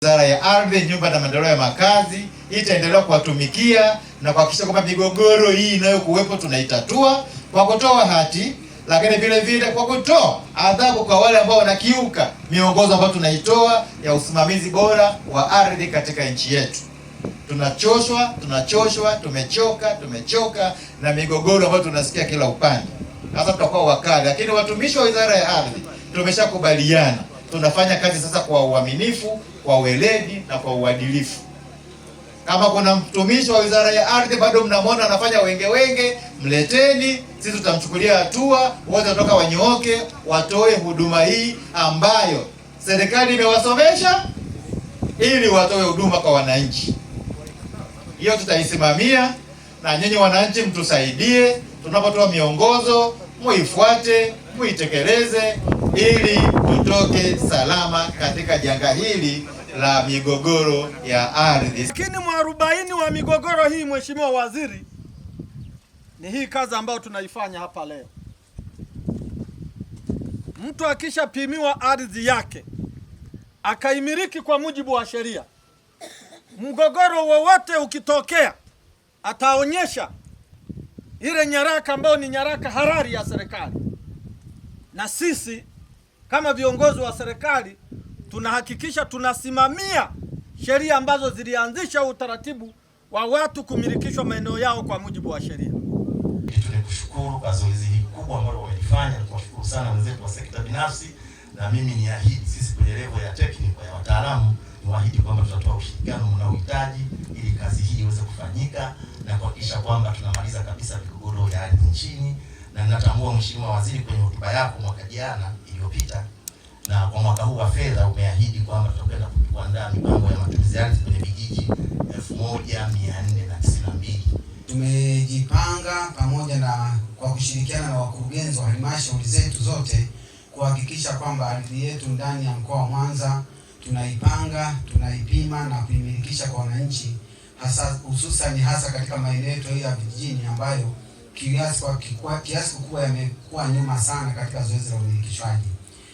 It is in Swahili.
Wizara ya Ardhi, Nyumba na Maendeleo ya Makazi itaendelea kuwatumikia na kuhakikisha kwamba migogoro hii inayokuwepo tunaitatua kwa kutoa hati, lakini vile vile kwa kutoa adhabu kwa wale ambao wanakiuka miongozo ambayo tunaitoa ya usimamizi bora wa ardhi katika nchi yetu. Tumechoka na migogoro ambayo tunasikia kila upande. Sasa tutakuwa wakali, lakini watumishi wa Wizara ya Ardhi tumeshakubaliana tunafanya kazi sasa kwa uaminifu, kwa weledi na kwa uadilifu. Kama kuna mtumishi wa Wizara ya Ardhi bado mnamwona anafanya wenge, mleteni, sisi tutamchukulia hatua, wote watoka wanyooke, watoe huduma hii ambayo serikali imewasomesha ili watoe huduma kwa wananchi. Hiyo tutaisimamia, na nyinyi wananchi mtusaidie tunapotoa miongozo, muifuate, muitekeleze ili tutoke salama katika janga hili la migogoro ya ardhi. Lakini mwarobaini wa migogoro hii, Mheshimiwa Waziri, ni hii kazi ambayo tunaifanya hapa leo. Mtu akishapimiwa ardhi yake akaimiliki kwa mujibu wa sheria, mgogoro wowote ukitokea ataonyesha ile nyaraka ambayo ni nyaraka halali ya serikali, na sisi kama viongozi wa serikali tunahakikisha tunasimamia sheria ambazo zilianzisha utaratibu wa watu kumilikishwa maeneo yao kwa mujibu wa sheria. Tunikushukuru kwa zoezi hili kubwa ambalo wamelifanya. Tunashukuru sana wenzetu wa sekta binafsi, na mimi niahidi sisi kwenye level ya technical ya wataalamu niwaahidi kwamba tutatoa ushirikiano mnaohitaji ili kazi hii iweze kufanyika na kuhakikisha kwamba tunamaliza kabisa migogoro ya ardhi nchini. Na ninatambua Mheshimiwa Waziri, kwenye hotuba yako mwaka jana iliyopita na kwa mwaka huu wa fedha umeahidi kwamba tutakwenda kuandaa mipango ya matumizi ya ardhi kwenye vijiji 1492. Tumejipanga pamoja na kwa kushirikiana na wakurugenzi wa halmashauri zetu zote kuhakikisha kwamba ardhi yetu ndani ya mkoa wa Mwanza tunaipanga, tunaipima na kuimilikisha kwa wananchi, hususan katika maeneo yetu ya vijijini ambayo kiasi kikubwa yamekuwa nyuma sana katika zoezi la umilikishwaji.